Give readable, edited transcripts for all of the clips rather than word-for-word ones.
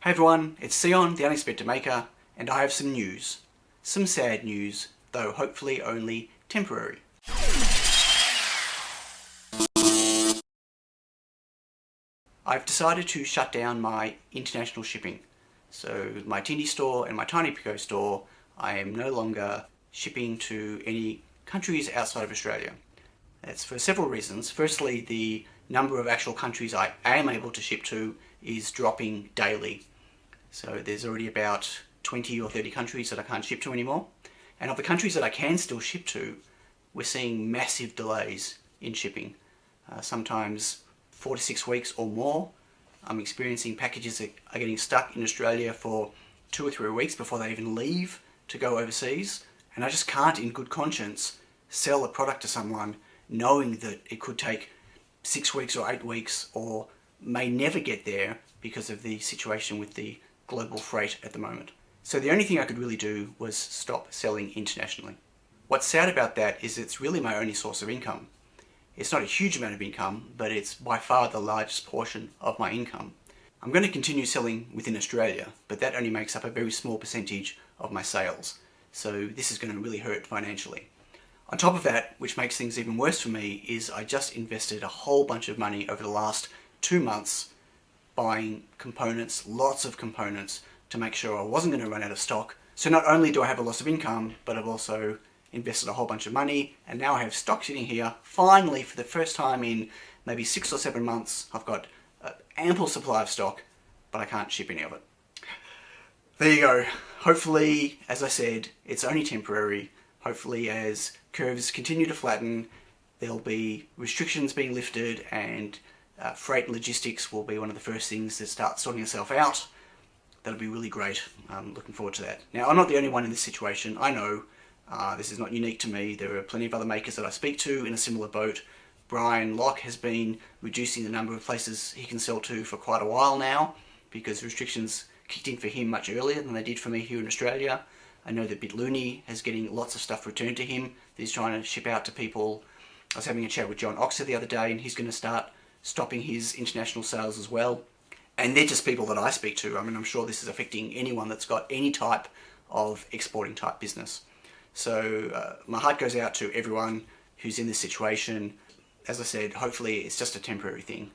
Hey everyone, it's Sion, the Unexpected Maker, and I have some news. Some sad news, though hopefully only temporary. I've decided to shut down my international shipping. So my Tindy store and my TinyPico store, I am no longer shipping to any countries outside of Australia. That's for several reasons. Firstly, the number of actual countries I am able to ship to is dropping daily. So there's already about 20 or 30 countries that I can't ship to anymore. And of the countries that I can still ship to, we're seeing massive delays in shipping. Sometimes 4 to 6 weeks or more. I'm experiencing packages that are getting stuck in Australia for 2 or 3 weeks before they even leave to go overseas. And I just can't, in good conscience, sell a product to someone knowing that it could take 6 weeks or 8 weeks or may never get there because of the situation with the global freight at the moment. So the only thing I could really do was stop selling internationally. What's sad about that is it's really my only source of income. It's not a huge amount of income, but it's by far the largest portion of my income. I'm going to continue selling within Australia, but that only makes up a very small percentage of my sales. So this is going to really hurt financially. On top of that, which makes things even worse for me, is I just invested a whole bunch of money over the last 2 months buying components, lots of components, to make sure I wasn't going to run out of stock. So not only do I have a loss of income, but I've also invested a whole bunch of money, and now I have stock sitting here. Finally, for the first time in maybe 6 or 7 months, I've got an ample supply of stock, but I can't ship any of it. There you go. Hopefully, as I said, it's only temporary. Hopefully, as curves continue to flatten, there'll be restrictions being lifted, and freight and logistics will be one of the first things that start sorting itself out. That'll be really great. I'm looking forward to that. Now, I'm not the only one in this situation. I know this is not unique to me. There are plenty of other makers that I speak to in a similar boat. Brian Locke has been reducing the number of places he can sell to for quite a while now because restrictions kicked in for him much earlier than they did for me here in Australia. I know that Bitlooney is getting lots of stuff returned to him that he's trying to ship out to people. I was having a chat with John Oxer the other day, and he's going to start stopping his international sales as well. And they're just people that I speak to. I mean, I'm sure this is affecting anyone that's got any type of exporting type business. So my heart goes out to everyone who's in this situation. As I said, hopefully it's just a temporary thing.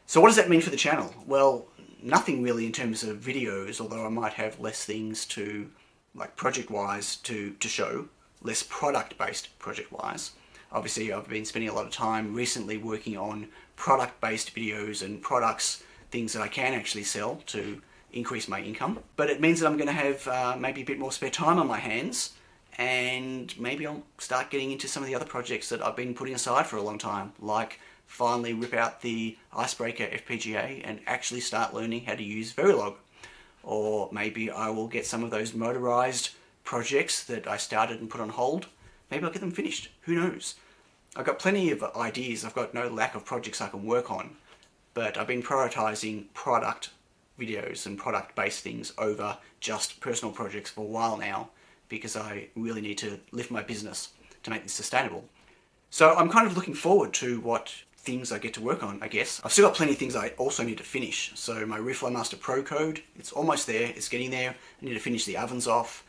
So what does that mean for the channel? Well, nothing really in terms of videos, although I might have less things to, like project-wise, to show. Less product-based project-wise. Obviously, I've been spending a lot of time recently working on product-based videos and products, things that I can actually sell to increase my income. But it means that I'm going to have maybe a bit more spare time on my hands, and maybe I'll start getting into some of the other projects that I've been putting aside for a long time, like finally rip out the Icebreaker FPGA and actually start learning how to use Verilog. Or maybe I will get some of those motorized projects that I started and put on hold. Maybe I'll get them finished. Who knows? I've got plenty of ideas. I've got no lack of projects I can work on, but I've been prioritizing product videos and product-based things over just personal projects for a while now, because I really need to lift my business to make this sustainable. So I'm kind of looking forward to what things I get to work on, I guess. I've still got plenty of things I also need to finish. So my Reflowmaster Pro code, it's almost there, it's getting there. I need to finish the ovens off.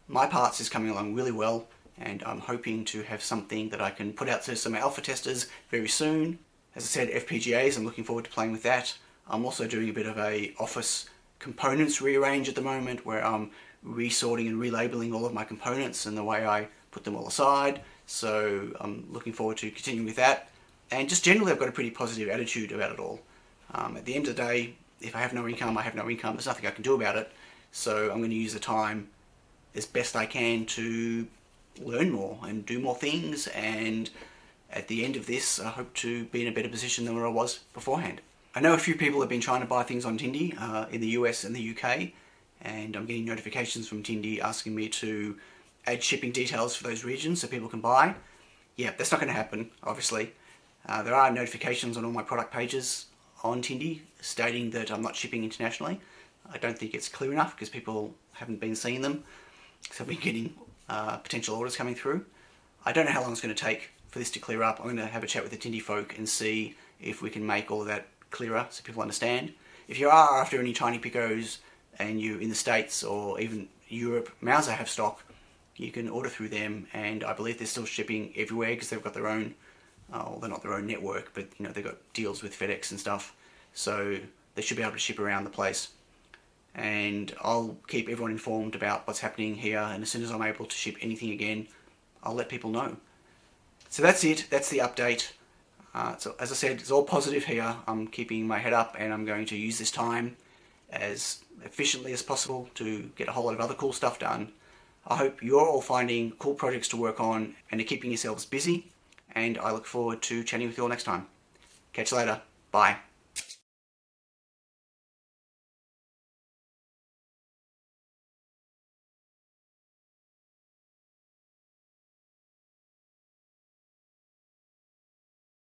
My parts is coming along really well, and I'm hoping to have something that I can put out to some alpha testers very soon. As I said, FPGAs, I'm looking forward to playing with that. I'm also doing a bit of a office components rearrange at the moment, where I'm resorting and relabeling all of my components and the way I put them all aside. So I'm looking forward to continuing with that. And just generally, I've got a pretty positive attitude about it all. At the end of the day, if I have no income, I have no income. There's nothing I can do about it. So I'm going to use the time as best I can to learn more and do more things, and at the end of this I hope to be in a better position than where I was beforehand. I know a few people have been trying to buy things on Tindy in the US and the UK, and I'm getting notifications from Tindy asking me to add shipping details for those regions so people can buy. Yeah, that's not going to happen, obviously. There are notifications on all my product pages on Tindy stating that I'm not shipping internationally. I don't think it's clear enough because people haven't been seeing them, so I've been getting potential orders coming through. I don't know how long it's going to take for this to clear up. I'm going to have a chat with the Tindy folk and see if we can make all of that clearer so people understand. if you are after any Tiny Picos and you're in the States or even Europe, Mauser have stock. You can order through them, and I believe they're still shipping everywhere because they've got their own, well, they're not their own network, but you know, they've got deals with FedEx and stuff. So they should be able to ship around the place. And I'll keep everyone informed about what's happening here, and as soon as I'm able to ship anything again, I'll let people know. So that's it, that's the update. So as I said, it's all positive here. I'm keeping my head up, and I'm going to use this time as efficiently as possible to get a whole lot of other cool stuff done. I hope you're all finding cool projects to work on and are keeping yourselves busy, and I look forward to chatting with you all next time. Catch you later. Bye.